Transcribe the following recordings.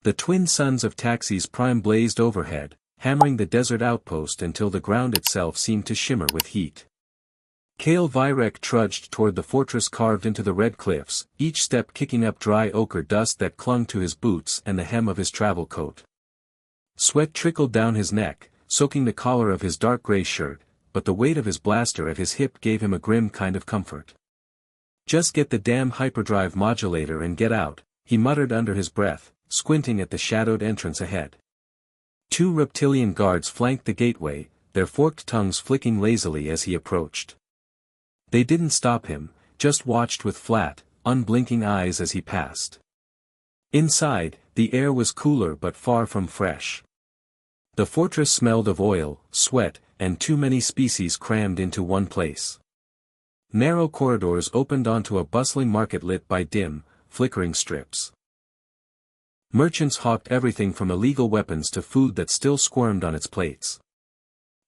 The twin suns of Taxis Prime blazed overhead, hammering the desert outpost until the ground itself seemed to shimmer with heat. Kale Vyrek trudged toward the fortress carved into the red cliffs, each step kicking up dry ochre dust that clung to his boots and the hem of his travel coat. Sweat trickled down his neck, soaking the collar of his dark gray shirt, but the weight of his blaster at his hip gave him a grim kind of comfort. "Just get the damn hyperdrive modulator and get out," he muttered under his breath, squinting at the shadowed entrance ahead. 2 reptilian guards flanked the gateway, their forked tongues flicking lazily as he approached. They didn't stop him, just watched with flat, unblinking eyes as he passed. Inside, the air was cooler but far from fresh. The fortress smelled of oil, sweat, and too many species crammed into one place. Narrow corridors opened onto a bustling market lit by dim, flickering strips. Merchants hawked everything from illegal weapons to food that still squirmed on its plates.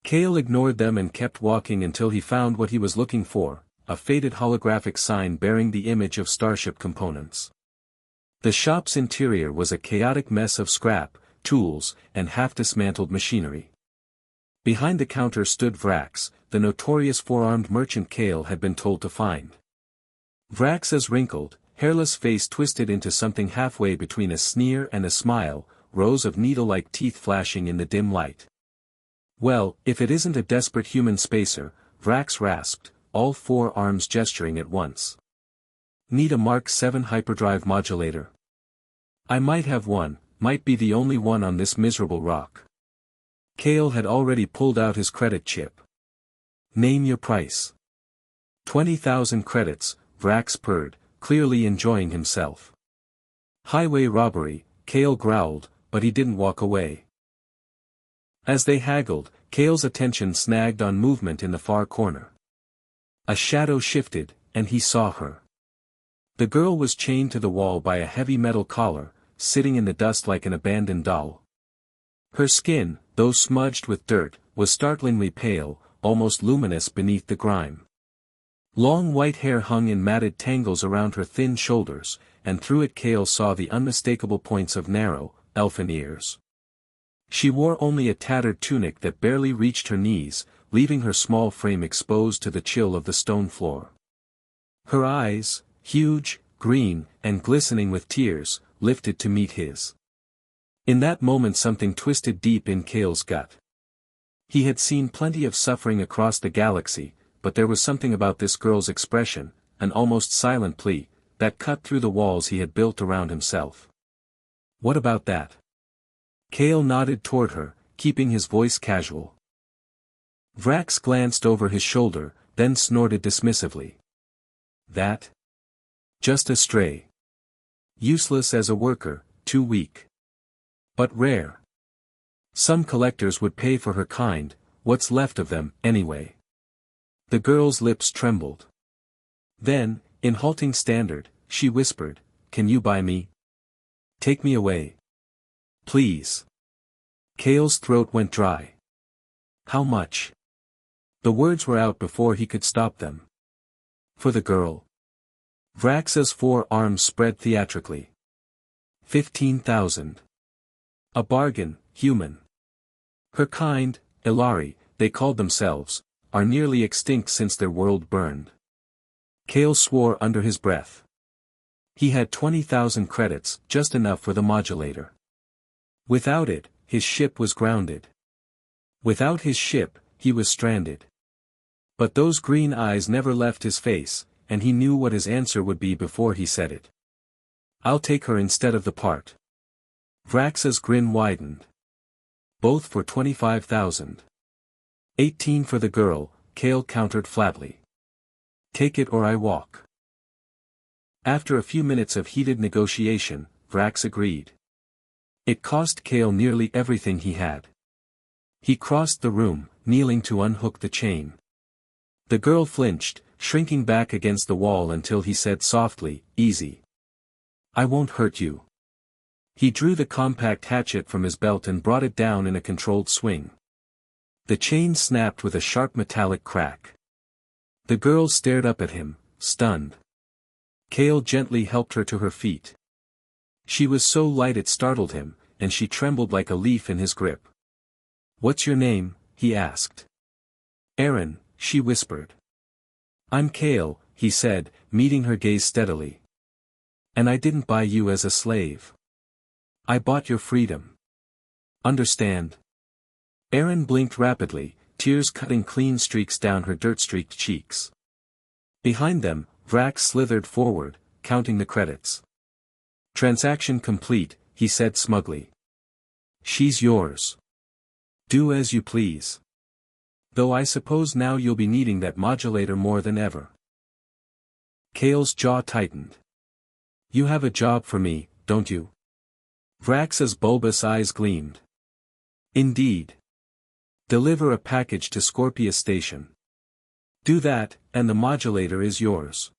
Kale ignored them and kept walking until he found what he was looking for, a faded holographic sign bearing the image of starship components. The shop's interior was a chaotic mess of scrap, tools, and half-dismantled machinery. Behind the counter stood Vrax, the notorious four-armed merchant Kale had been told to find. Vrax's wrinkled, hairless face twisted into something halfway between a sneer and a smile, rows of needle-like teeth flashing in the dim light. "Well, if it isn't a desperate human spacer," Vrax rasped, all 4 arms gesturing at once. "Need a Mark 7 hyperdrive modulator?" "I might have one, might be the only one on this miserable rock." Kale had already pulled out his credit chip. "Name your price." 20,000 credits, Vrax purred, clearly enjoying himself. "Highway robbery," Kale growled, but he didn't walk away. As they haggled, Kale's attention snagged on movement in the far corner. A shadow shifted, and he saw her. The girl was chained to the wall by a heavy metal collar, sitting in the dust like an abandoned doll. Her skin, though smudged with dirt, was startlingly pale, almost luminous beneath the grime. Long white hair hung in matted tangles around her thin shoulders, and through it Kale saw the unmistakable points of narrow, elfin ears. She wore only a tattered tunic that barely reached her knees, leaving her small frame exposed to the chill of the stone floor. Her eyes, huge, green, and glistening with tears, lifted to meet his. In that moment something twisted deep in Kale's gut. He had seen plenty of suffering across the galaxy, but there was something about this girl's expression, an almost silent plea, that cut through the walls he had built around himself. "What about that?" Kale nodded toward her, keeping his voice casual. Vrax glanced over his shoulder, then snorted dismissively. "That? Just a stray. Useless as a worker, too weak. But rare. Some collectors would pay for her kind, what's left of them, anyway." The girl's lips trembled. Then, in halting standard, she whispered, "Can you buy me? Take me away. Please." Kale's throat went dry. "How much?" The words were out before he could stop them. "For the girl." Vrax's 4 arms spread theatrically. 15,000. A bargain, human. Her kind, Ilari, they called themselves, are nearly extinct since their world burned. Kale swore under his breath. He had 20,000 credits, just enough for the modulator. Without it, his ship was grounded. Without his ship, he was stranded. But those green eyes never left his face, and he knew what his answer would be before he said it. "I'll take her instead of the part." Vrax's grin widened. "Both for 25,000. 18 for the girl," Kale countered flatly. "Take it or I walk." After a few minutes of heated negotiation, Vrax agreed. It cost Kale nearly everything he had. He crossed the room, kneeling to unhook the chain. The girl flinched, shrinking back against the wall until he said softly, "Easy. I won't hurt you." He drew the compact hatchet from his belt and brought it down in a controlled swing. The chain snapped with a sharp metallic crack. The girl stared up at him, stunned. Kale gently helped her to her feet. She was so light it startled him, and she trembled like a leaf in his grip. "What's your name?" he asked. "Aaron," she whispered. "I'm Kale," he said, meeting her gaze steadily. "And I didn't buy you as a slave. I bought your freedom. Understand?" Aaron blinked rapidly, tears cutting clean streaks down her dirt-streaked cheeks. Behind them, Vrax slithered forward, counting the credits. "Transaction complete," he said smugly. "She's yours. Do as you please. Though I suppose now you'll be needing that modulator more than ever." Kale's jaw tightened. "You have a job for me, don't you?" Vrax's bulbous eyes gleamed. "Indeed. Deliver a package to Scorpia Station. Do that, and the modulator is yours."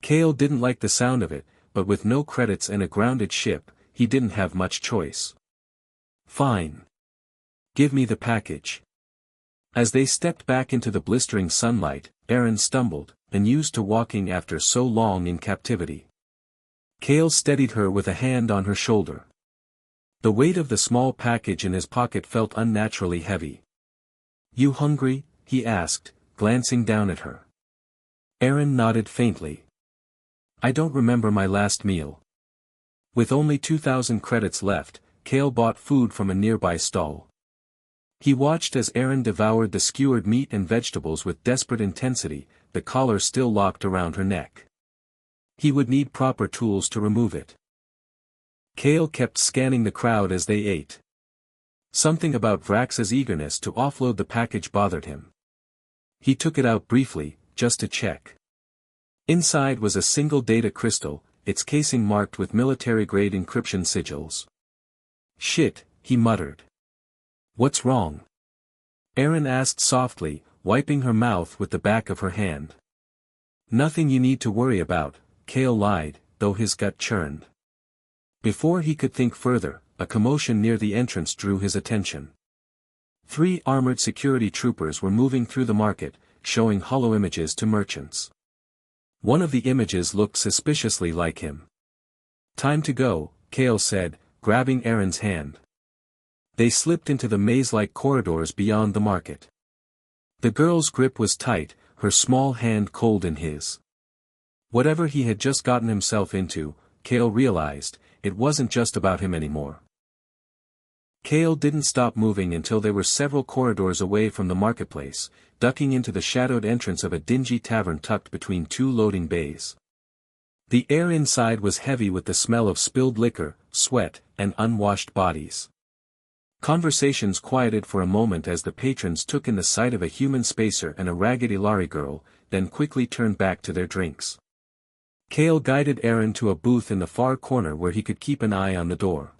Kale didn't like the sound of it, but with no credits and a grounded ship, he didn't have much choice. "Fine. Give me the package." As they stepped back into the blistering sunlight, Aaron stumbled, unused to walking after so long in captivity. Kale steadied her with a hand on her shoulder. The weight of the small package in his pocket felt unnaturally heavy. "You hungry?" he asked, glancing down at her. Aaron nodded faintly. "I don't remember my last meal." With only 2,000 credits left, Kale bought food from a nearby stall. He watched as Aaron devoured the skewered meat and vegetables with desperate intensity, the collar still locked around her neck. He would need proper tools to remove it. Kale kept scanning the crowd as they ate. Something about Vrax's eagerness to offload the package bothered him. He took it out briefly, just to check. Inside was a single data crystal, its casing marked with military-grade encryption sigils. "Shit," he muttered. "What's wrong?" Aaron asked softly, wiping her mouth with the back of her hand. "Nothing you need to worry about," Kale lied, though his gut churned. Before he could think further, a commotion near the entrance drew his attention. 3 armored security troopers were moving through the market, showing holo images to merchants. One of the images looked suspiciously like him. "Time to go," Kale said, grabbing Aaron's hand. They slipped into the maze-like corridors beyond the market. The girl's grip was tight, her small hand cold in his. Whatever he had just gotten himself into, Kale realized, it wasn't just about him anymore. Kale didn't stop moving until they were several corridors away from the marketplace, ducking into the shadowed entrance of a dingy tavern tucked between 2 loading bays. The air inside was heavy with the smell of spilled liquor, sweat, and unwashed bodies. Conversations quieted for a moment as the patrons took in the sight of a human spacer and a ragged Ilari girl, then quickly turned back to their drinks. Kale guided Aaron to a booth in the far corner where he could keep an eye on the door.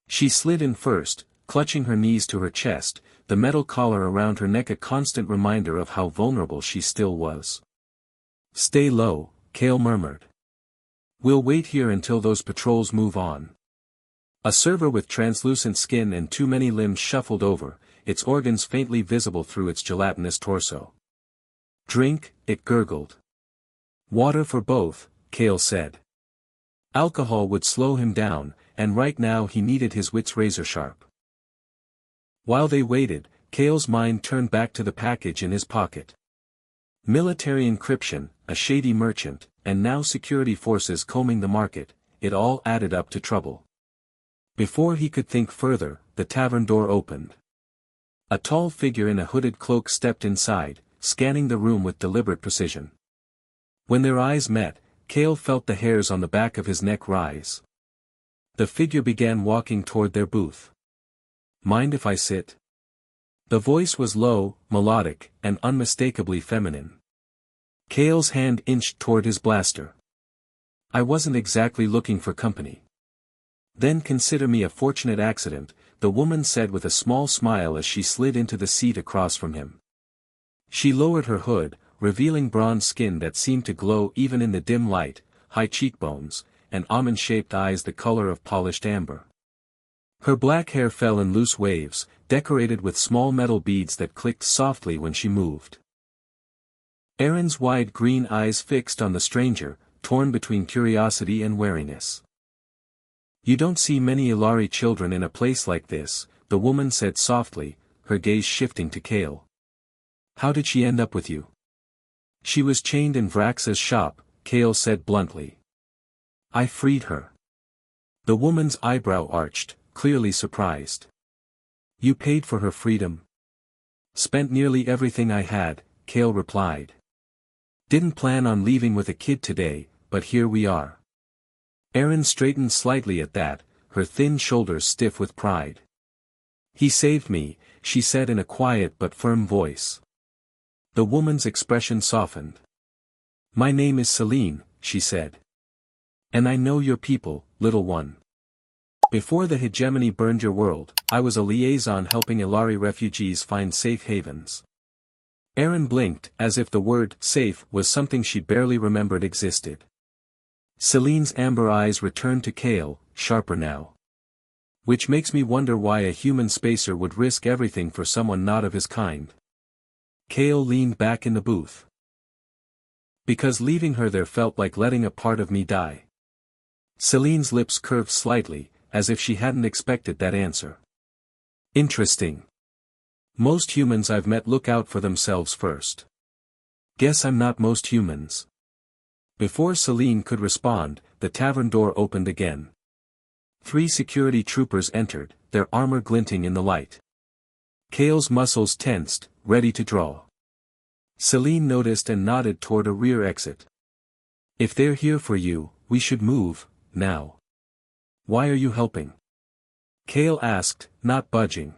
She slid in first, clutching her knees to her chest, the metal collar around her neck a constant reminder of how vulnerable she still was. "Stay low," Kale murmured. "We'll wait here until those patrols move on." A server with translucent skin and too many limbs shuffled over, its organs faintly visible through its gelatinous torso. "Drink," it gurgled. "Water for both," Kale said. Alcohol would slow him down, and right now he needed his wits razor-sharp. While they waited, Kale's mind turned back to the package in his pocket. Military encryption, a shady merchant, and now security forces combing the market, it all added up to trouble. Before he could think further, the tavern door opened. A tall figure in a hooded cloak stepped inside, scanning the room with deliberate precision. When their eyes met, Kale felt the hairs on the back of his neck rise. The figure began walking toward their booth. "Mind if I sit?" The voice was low, melodic, and unmistakably feminine. Kale's hand inched toward his blaster. "I wasn't exactly looking for company." "Then consider me a fortunate accident," the woman said with a small smile as she slid into the seat across from him. She lowered her hood, revealing bronze skin that seemed to glow even in the dim light, high cheekbones, and almond-shaped eyes the color of polished amber. Her black hair fell in loose waves, decorated with small metal beads that clicked softly when she moved. Aaron's wide green eyes fixed on the stranger, torn between curiosity and wariness. You don't see many Ilari children in a place like this, the woman said softly, her gaze shifting to Kale. How did she end up with you? She was chained in Vrax's shop, Kale said bluntly. I freed her. The woman's eyebrow arched, clearly surprised. You paid for her freedom? Spent nearly everything I had, Kale replied. Didn't plan on leaving with a kid today, but here we are. Erin straightened slightly at that, her thin shoulders stiff with pride. He saved me, she said in a quiet but firm voice. The woman's expression softened. My name is Celine, she said. And I know your people, little one. Before the hegemony burned your world, I was a liaison helping Ilari refugees find safe havens. Erin blinked, as if the word safe was something she barely remembered existed. Celine's amber eyes returned to Kale, sharper now. Which makes me wonder why a human spacer would risk everything for someone not of his kind. Kale leaned back in the booth. Because leaving her there felt like letting a part of me die. Celine's lips curved slightly, as if she hadn't expected that answer. Interesting. Most humans I've met look out for themselves first. Guess I'm not most humans. Before Celine could respond, the tavern door opened again. 3 security troopers entered, their armor glinting in the light. Kale's muscles tensed, ready to draw. Celine noticed and nodded toward a rear exit. If they're here for you, we should move, now. Why are you helping? Kale asked, not budging.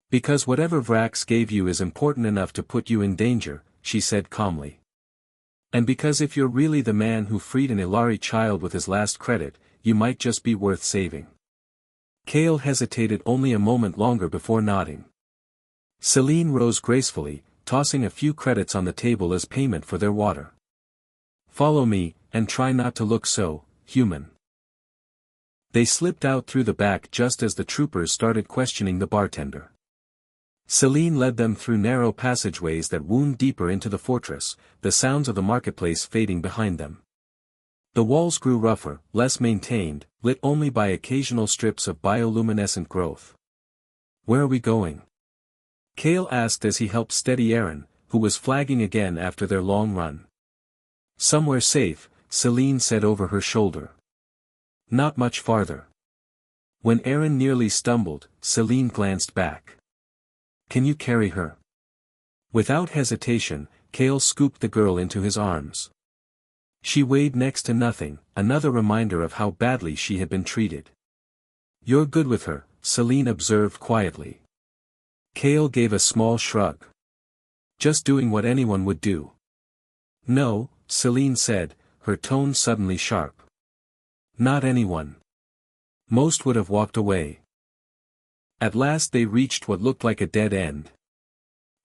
Because whatever Vrax gave you is important enough to put you in danger, she said calmly. And because if you're really the man who freed an Ilari child with his last credit, you might just be worth saving. Kale hesitated only a moment longer before nodding. Celine rose gracefully, tossing a few credits on the table as payment for their water. Follow me, and try not to look so human. They slipped out through the back just as the troopers started questioning the bartender. Celine led them through narrow passageways that wound deeper into the fortress, the sounds of the marketplace fading behind them. The walls grew rougher, less maintained, lit only by occasional strips of bioluminescent growth. Where are we going? Kale asked as he helped steady Erin, who was flagging again after their long run. Somewhere safe, Celine said over her shoulder. Not much farther. When Erin nearly stumbled, Celine glanced back. Can you carry her? Without hesitation, Kale scooped the girl into his arms. She weighed next to nothing, another reminder of how badly she had been treated. You're good with her, Celine observed quietly. Kale gave a small shrug. Just doing what anyone would do. No, Celine said, her tone suddenly sharp. Not anyone. Most would have walked away. At last they reached what looked like a dead end.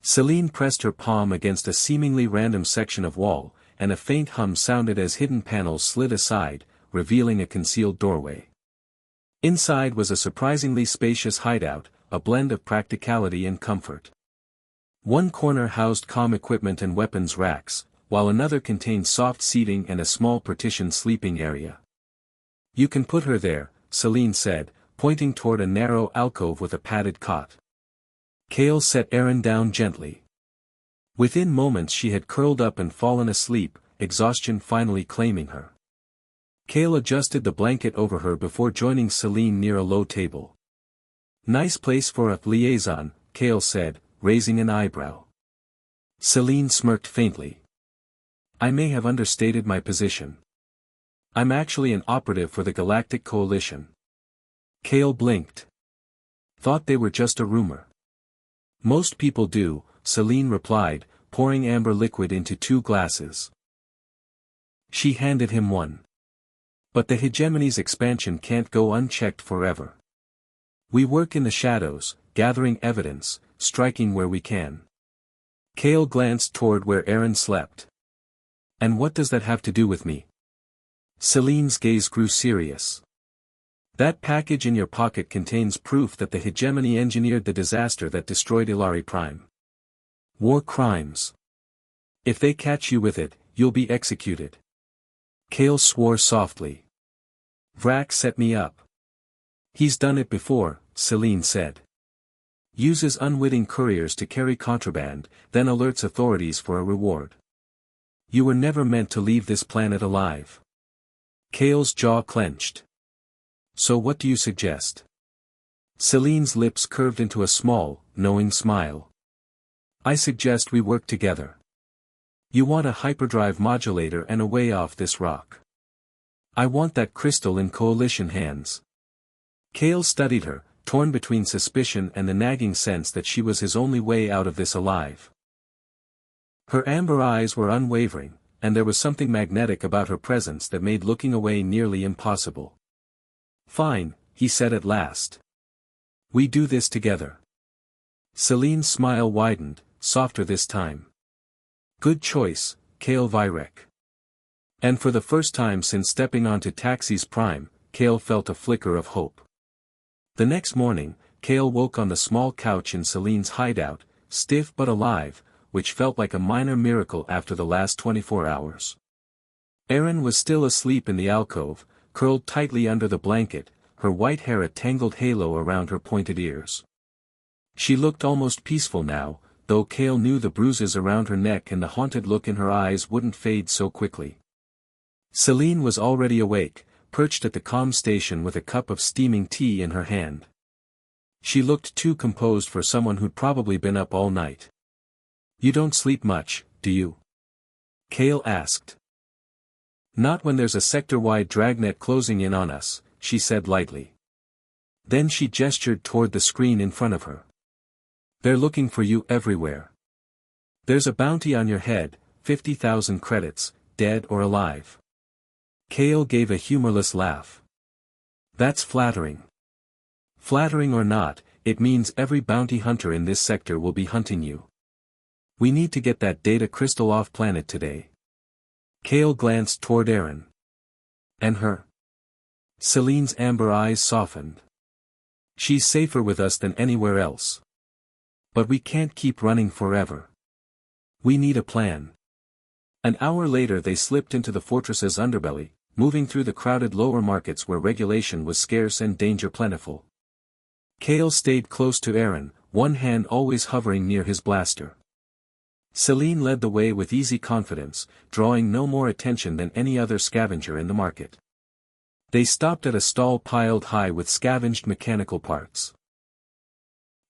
Celine pressed her palm against a seemingly random section of wall, and a faint hum sounded as hidden panels slid aside, revealing a concealed doorway. Inside was a surprisingly spacious hideout, a blend of practicality and comfort. One corner housed comm equipment and weapons racks, while another contained soft seating and a small partitioned sleeping area. You can put her there, Celine said, pointing toward a narrow alcove with a padded cot. Kale set Erin down gently. Within moments she had curled up and fallen asleep, exhaustion finally claiming her. Kale adjusted the blanket over her before joining Celine near a low table. Nice place for a liaison, Kale said, raising an eyebrow. Celine smirked faintly. I may have understated my position. I'm actually an operative for the Galactic Coalition. Kale blinked. Thought they were just a rumor. Most people do, Celine replied, pouring amber liquid into 2 glasses. She handed him one. But the hegemony's expansion can't go unchecked forever. We work in the shadows, gathering evidence, striking where we can. Kale glanced toward where Erin slept. And what does that have to do with me? Celine's gaze grew serious. That package in your pocket contains proof that the hegemony engineered the disaster that destroyed Ilari Prime. War crimes. If they catch you with it, you'll be executed. Kale swore softly. Vrax set me up. He's done it before, Celine said. Uses unwitting couriers to carry contraband, then alerts authorities for a reward. You were never meant to leave this planet alive. Kale's jaw clenched. So what do you suggest? Celine's lips curved into a small, knowing smile. I suggest we work together. You want a hyperdrive modulator and a way off this rock. I want that crystal in Coalition hands. Kale studied her, torn between suspicion and the nagging sense that she was his only way out of this alive. Her amber eyes were unwavering, and there was something magnetic about her presence that made looking away nearly impossible. Fine, he said at last. We do this together. Celine's smile widened, softer this time. Good choice, Kale Vyrek. And for the first time since stepping onto Taxis Prime, Kale felt a flicker of hope. The next morning, Kale woke on the small couch in Celine's hideout, stiff but alive, which felt like a minor miracle after the last 24 hours. Erin was still asleep in the alcove, curled tightly under the blanket, her white hair a tangled halo around her pointed ears. She looked almost peaceful now, though Kale knew the bruises around her neck and the haunted look in her eyes wouldn't fade so quickly. Celine was already awake, perched at the comm station with a cup of steaming tea in her hand. She looked too composed for someone who'd probably been up all night. You don't sleep much, do you? Kale asked. Not when there's a sector-wide dragnet closing in on us, she said lightly. Then she gestured toward the screen in front of her. They're looking for you everywhere. There's a bounty on your head, 50,000 credits, dead or alive. Kale gave a humorless laugh. That's flattering. Flattering or not, it means every bounty hunter in this sector will be hunting you. We need to get that data crystal off planet today. Kale glanced toward Erin. And her? Celine's amber eyes softened. She's safer with us than anywhere else. But we can't keep running forever. We need a plan. An hour later they slipped into the fortress's underbelly, moving through the crowded lower markets where regulation was scarce and danger plentiful. Kale stayed close to Erin, one hand always hovering near his blaster. Celine led the way with easy confidence, drawing no more attention than any other scavenger in the market. They stopped at a stall piled high with scavenged mechanical parts.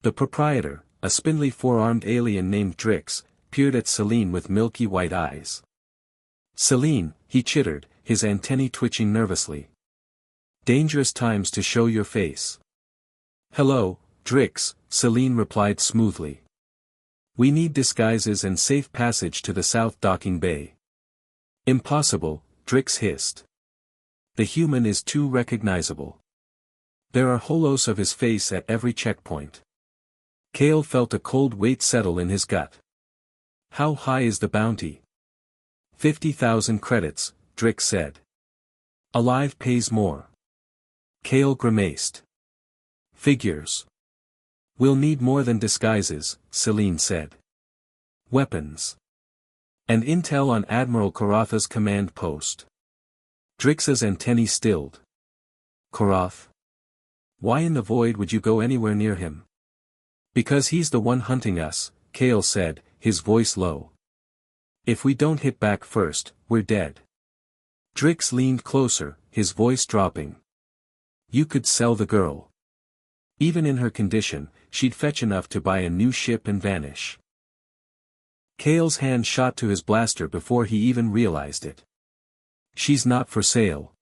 The proprietor, a spindly four-armed alien named Drix, peered at Celine with milky white eyes. Celine, he chittered, his antennae twitching nervously. Dangerous times to show your face. Hello, Drix, Celine replied smoothly. We need disguises and safe passage to the south docking bay. Impossible, Drix hissed. The human is too recognizable. There are holos of his face at every checkpoint. Kale felt a cold weight settle in his gut. How high is the bounty? 50,000 credits, Drix said. Alive pays more. Kale grimaced. Figures. We'll need more than disguises, Celine said. Weapons. And intel on Admiral Karatha's command post. Drix's antennae stilled. Karath? Why in the void would you go anywhere near him? Because he's the one hunting us, Kale said, his voice low. If we don't hit back first, we're dead. Drix leaned closer, his voice dropping. You could sell the girl. Even in her condition, she'd fetch enough to buy a new ship and vanish. Kale's hand shot to his blaster before he even realized it. She's not for sale.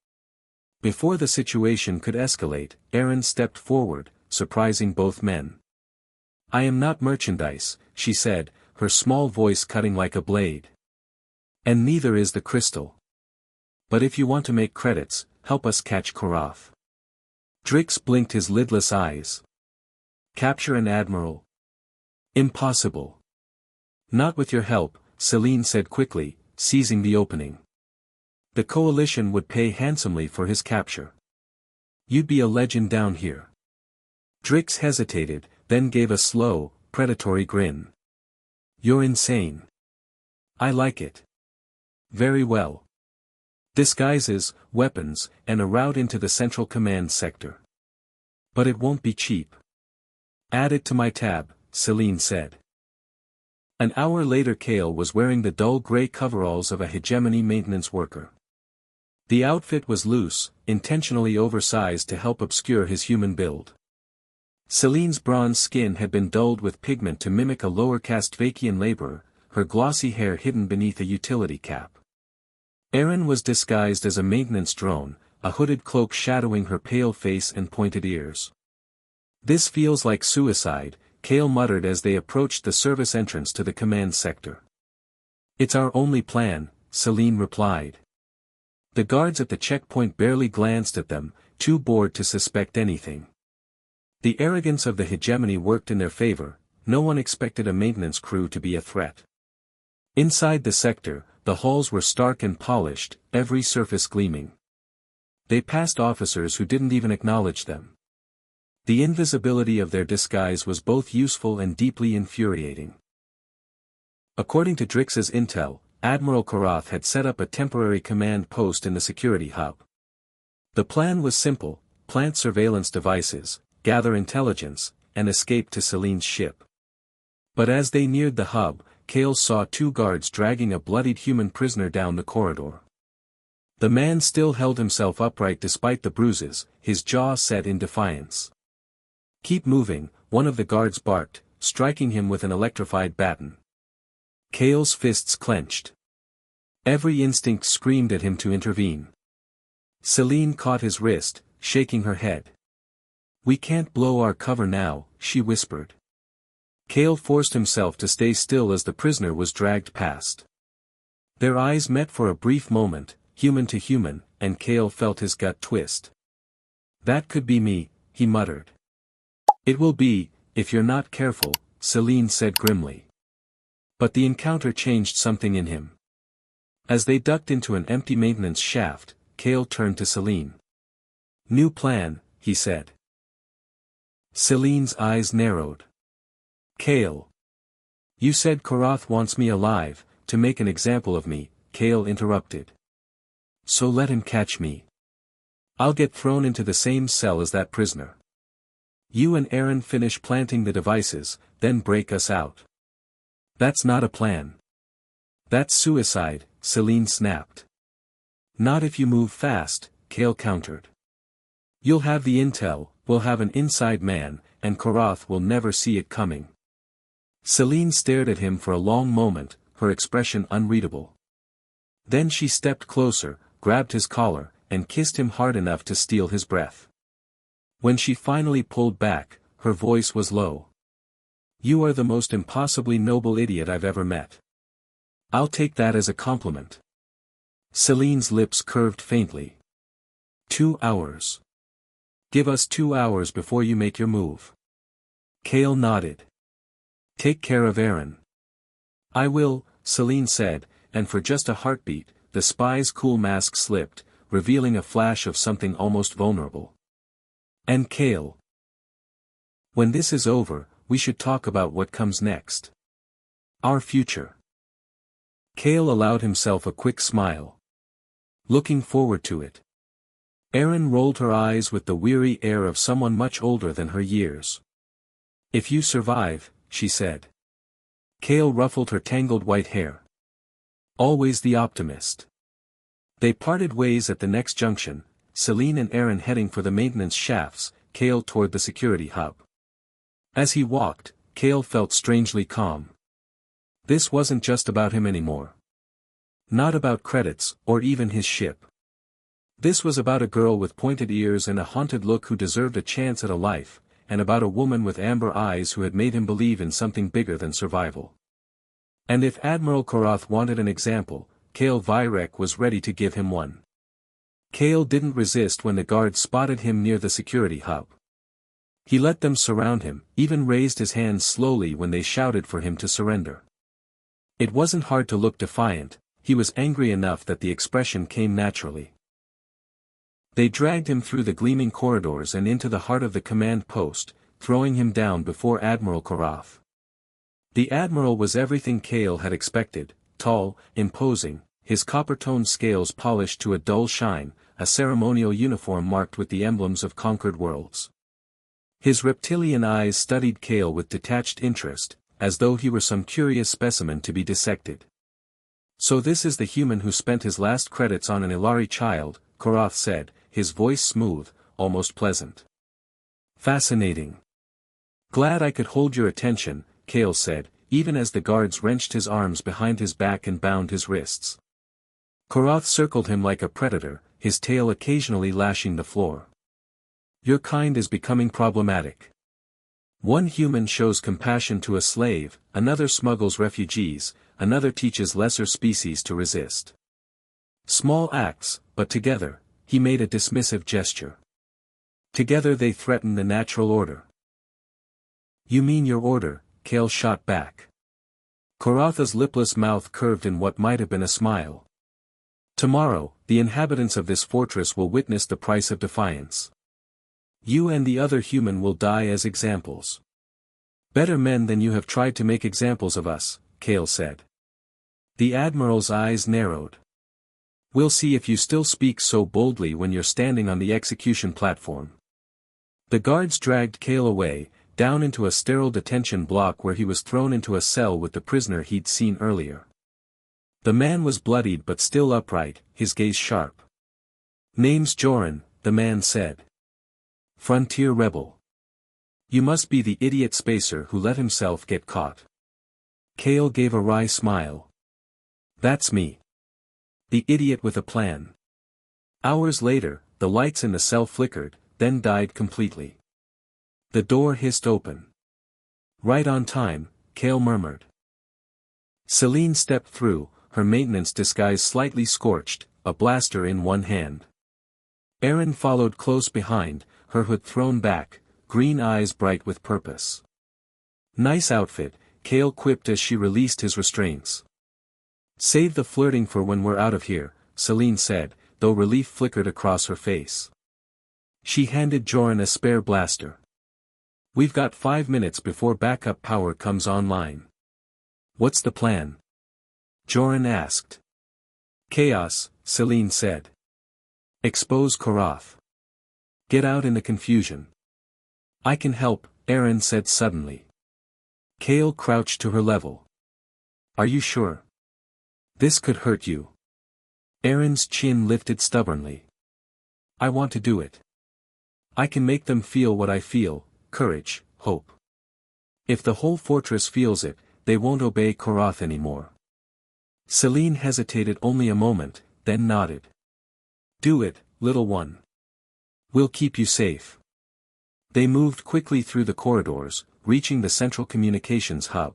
Before the situation could escalate, Erin stepped forward, surprising both men. I am not merchandise, she said, her small voice cutting like a blade. And neither is the crystal. But if you want to make credits, help us catch Karath. Drix blinked his lidless eyes. Capture an admiral? Impossible. Not with your help, Celine said quickly, seizing the opening. The coalition would pay handsomely for his capture. You'd be a legend down here. Drix hesitated, then gave a slow, predatory grin. You're insane. I like it. Very well. Disguises, weapons, and a route into the Central Command sector. But it won't be cheap. Add it to my tab, Celine said. An hour later Kale was wearing the dull gray coveralls of a hegemony maintenance worker. The outfit was loose, intentionally oversized to help obscure his human build. Celine's bronze skin had been dulled with pigment to mimic a lower-caste Vakian laborer, her glossy hair hidden beneath a utility cap. Erin was disguised as a maintenance drone, a hooded cloak shadowing her pale face and pointed ears. "This feels like suicide," Kale muttered as they approached the service entrance to the command sector. "It's our only plan," Celine replied. The guards at the checkpoint barely glanced at them, too bored to suspect anything. The arrogance of the hegemony worked in their favor, no one expected a maintenance crew to be a threat. Inside the sector, the halls were stark and polished, every surface gleaming. They passed officers who didn't even acknowledge them. The invisibility of their disguise was both useful and deeply infuriating. According to Drix's intel, Admiral Karath had set up a temporary command post in the security hub. The plan was simple: plant surveillance devices, gather intelligence, and escape to Celine's ship. But as they neared the hub, Kale saw two guards dragging a bloodied human prisoner down the corridor. The man still held himself upright despite the bruises, his jaw set in defiance. "Keep moving," one of the guards barked, striking him with an electrified baton. Kale's fists clenched. Every instinct screamed at him to intervene. Celine caught his wrist, shaking her head. "We can't blow our cover now," she whispered. Kale forced himself to stay still as the prisoner was dragged past. Their eyes met for a brief moment, human to human, and Kale felt his gut twist. "That could be me," he muttered. "It will be, if you're not careful," Celine said grimly. But the encounter changed something in him. As they ducked into an empty maintenance shaft, Kale turned to Celine. "New plan," he said. Celine's eyes narrowed. "Kale. You said Karath wants me alive, to make an example of me," Kale interrupted. "So let him catch me. I'll get thrown into the same cell as that prisoner. You and Erin finish planting the devices, then break us out." "That's not a plan. That's suicide," Celine snapped. "Not if you move fast," Kale countered. "You'll have the intel, we'll have an inside man, and Karath will never see it coming." Celine stared at him for a long moment, her expression unreadable. Then she stepped closer, grabbed his collar, and kissed him hard enough to steal his breath. When she finally pulled back, her voice was low. "You are the most impossibly noble idiot I've ever met. I'll take that as a compliment." Celine's lips curved faintly. 2 hours. Give us 2 hours before you make your move." Kale nodded. "Take care of Erin." "I will," Celine said, and for just a heartbeat, the spy's cool mask slipped, revealing a flash of something almost vulnerable. "And Kale. When this is over, we should talk about what comes next. Our future." Kale allowed himself a quick smile. "Looking forward to it." Erin rolled her eyes with the weary air of someone much older than her years. "If you survive," she said. Kale ruffled her tangled white hair. "Always the optimist." They parted ways at the next junction, Celine and Erin heading for the maintenance shafts, Kale toward the security hub. As he walked, Kale felt strangely calm. This wasn't just about him anymore. Not about credits, or even his ship. This was about a girl with pointed ears and a haunted look who deserved a chance at a life, and about a woman with amber eyes who had made him believe in something bigger than survival. And if Admiral Karath wanted an example, Kale Vyrek was ready to give him one. Kale didn't resist when the guards spotted him near the security hub. He let them surround him, even raised his hands slowly when they shouted for him to surrender. It wasn't hard to look defiant, he was angry enough that the expression came naturally. They dragged him through the gleaming corridors and into the heart of the command post, throwing him down before Admiral Karath. The Admiral was everything Kale had expected, tall, imposing, his copper-toned scales polished to a dull shine, a ceremonial uniform marked with the emblems of conquered worlds. His reptilian eyes studied Kale with detached interest, as though he were some curious specimen to be dissected. So this is the human who spent his last credits on an Ilari child, Korath said, his voice smooth, almost pleasant. Fascinating. Glad I could hold your attention, Kale said, even as the guards wrenched his arms behind his back and bound his wrists. Korath circled him like a predator, his tail occasionally lashing the floor. Your kind is becoming problematic. One human shows compassion to a slave, another smuggles refugees, another teaches lesser species to resist. Small acts, but together, he made a dismissive gesture. Together they threaten the natural order. You mean your order, Kale shot back. Koratha's lipless mouth curved in what might have been a smile. Tomorrow, the inhabitants of this fortress will witness the price of defiance. You and the other human will die as examples. Better men than you have tried to make examples of us, Kale said. The Admiral's eyes narrowed. We'll see if you still speak so boldly when you're standing on the execution platform. The guards dragged Kale away, down into a sterile detention block where he was thrown into a cell with the prisoner he'd seen earlier. The man was bloodied but still upright, his gaze sharp. Name's Joran, the man said. Frontier rebel. You must be the idiot spacer who let himself get caught. Kale gave a wry smile. That's me. The idiot with a plan. Hours later, the lights in the cell flickered, then died completely. The door hissed open. Right on time, Kale murmured. Celine stepped through, her maintenance disguise slightly scorched, a blaster in one hand. Erin followed close behind, her hood thrown back, green eyes bright with purpose. Nice outfit, Kale quipped as she released his restraints. Save the flirting for when we're out of here, Celine said, though relief flickered across her face. She handed Joran a spare blaster. We've got 5 minutes before backup power comes online. What's the plan? Joran asked. Chaos, Celine said. Expose Korath. Get out in the confusion. I can help, Erin said suddenly. Kale crouched to her level. Are you sure? This could hurt you. Erin's chin lifted stubbornly. I want to do it. I can make them feel what I feel, courage, hope. If the whole fortress feels it, they won't obey Korath anymore. Celine hesitated only a moment, then nodded. Do it, little one. We'll keep you safe. They moved quickly through the corridors, reaching the central communications hub.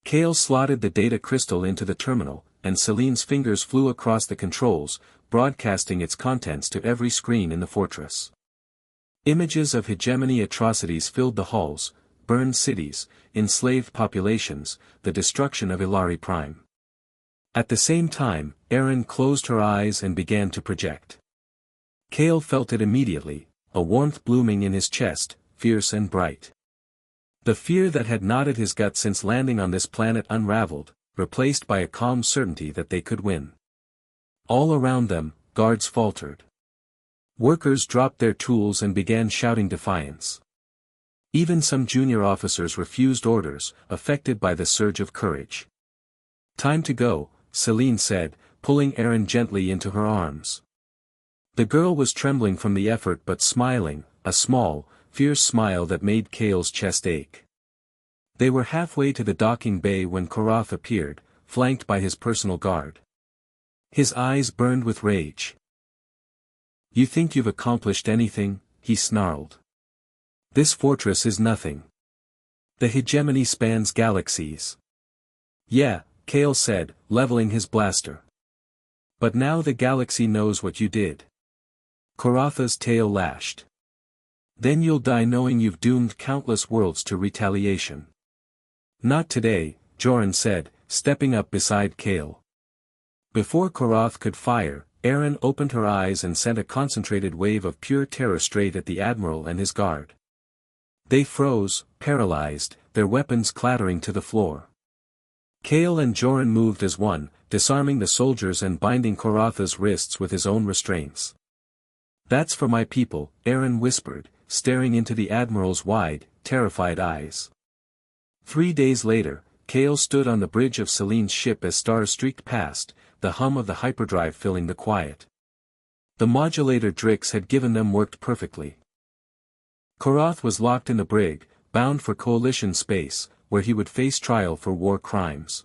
Kale slotted the data crystal into the terminal, and Celine's fingers flew across the controls, broadcasting its contents to every screen in the fortress. Images of hegemony atrocities filled the halls, burned cities, enslaved populations, the destruction of Ilari Prime. At the same time, Erin closed her eyes and began to project. Kale felt it immediately, a warmth blooming in his chest, fierce and bright. The fear that had knotted his gut since landing on this planet unraveled, replaced by a calm certainty that they could win. All around them, guards faltered. Workers dropped their tools and began shouting defiance. Even some junior officers refused orders, affected by the surge of courage. Time to go, Celine said, pulling Erin gently into her arms. The girl was trembling from the effort but smiling, a small, fierce smile that made Kale's chest ache. They were halfway to the docking bay when Korath appeared, flanked by his personal guard. His eyes burned with rage. You think you've accomplished anything? He snarled. This fortress is nothing. The hegemony spans galaxies. Yeah, Kale said, leveling his blaster. But now the galaxy knows what you did. Koratha's tail lashed. Then you'll die knowing you've doomed countless worlds to retaliation. Not today, Joran said, stepping up beside Kale. Before Korath could fire, Erin opened her eyes and sent a concentrated wave of pure terror straight at the Admiral and his guard. They froze, paralyzed, their weapons clattering to the floor. Kale and Joran moved as one, disarming the soldiers and binding Koratha's wrists with his own restraints. That's for my people, Erin whispered, staring into the Admiral's wide, terrified eyes. 3 days later, Kale stood on the bridge of Selene's ship as stars streaked past, the hum of the hyperdrive filling the quiet. The modulator Drix had given them worked perfectly. Korath was locked in the brig, bound for Coalition space, where he would face trial for war crimes.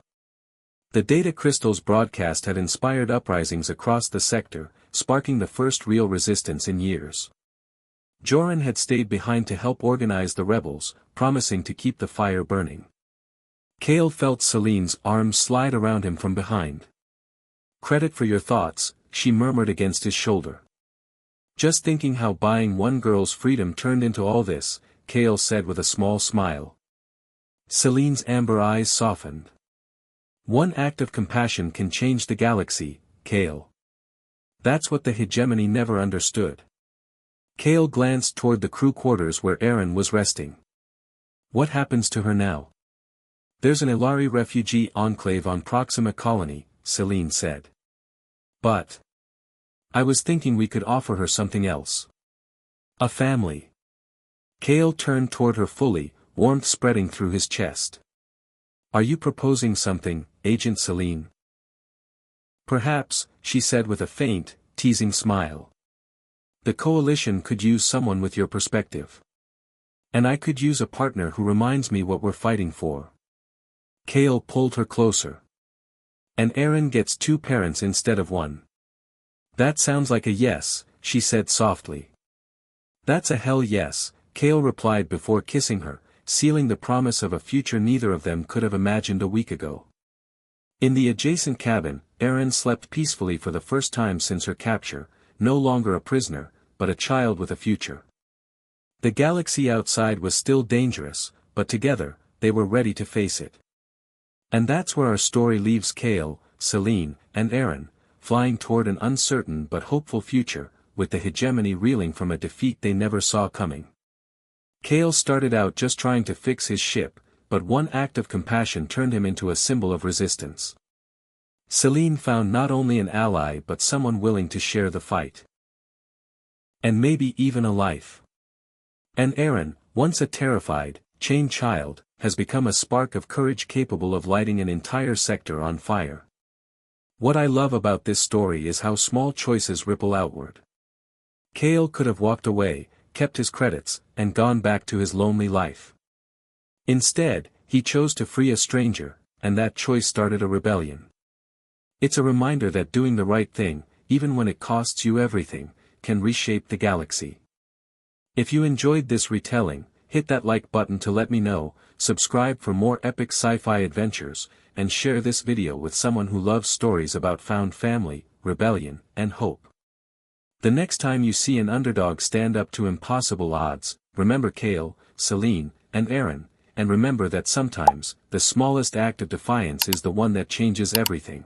The data crystal's broadcast had inspired uprisings across the sector, sparking the first real resistance in years. Joran had stayed behind to help organize the rebels, promising to keep the fire burning. Kale felt Selene's arms slide around him from behind. "Credit for your thoughts," she murmured against his shoulder. "Just thinking how buying one girl's freedom turned into all this," Kale said with a small smile. Selene's amber eyes softened. "One act of compassion can change the galaxy, Kale. That's what the hegemony never understood." Kale glanced toward the crew quarters where Aaron was resting. "What happens to her now?" "There's an Ilari refugee enclave on Proxima Colony," Selene said. "But I was thinking we could offer her something else. A family." Kale turned toward her fully, warmth spreading through his chest. "Are you proposing something, Agent Selene?" "Perhaps," she said with a faint, teasing smile. "The Coalition could use someone with your perspective. And I could use a partner who reminds me what we're fighting for." Kale pulled her closer. "And Aaron gets 2 parents instead of 1. "That sounds like a yes," she said softly. "That's a hell yes," Kale replied before kissing her, sealing the promise of a future neither of them could have imagined a week ago. In the adjacent cabin, Aaron slept peacefully for the first time since her capture, no longer a prisoner, but a child with a future. The galaxy outside was still dangerous, but together, they were ready to face it. And that's where our story leaves Kale, Selene, and Aaron, flying toward an uncertain but hopeful future, with the hegemony reeling from a defeat they never saw coming. Kale started out just trying to fix his ship, but one act of compassion turned him into a symbol of resistance. Selene found not only an ally but someone willing to share the fight. And maybe even a life. And Aaron, once a terrified, chained child, has become a spark of courage capable of lighting an entire sector on fire. What I love about this story is how small choices ripple outward. Kale could have walked away, kept his credits, and gone back to his lonely life. Instead, he chose to free a stranger, and that choice started a rebellion. It's a reminder that doing the right thing, even when it costs you everything, can reshape the galaxy. If you enjoyed this retelling, hit that like button to let me know, subscribe for more epic sci-fi adventures, and share this video with someone who loves stories about found family, rebellion, and hope. The next time you see an underdog stand up to impossible odds, remember Kale, Selene, and Aaron, and remember that sometimes, the smallest act of defiance is the one that changes everything.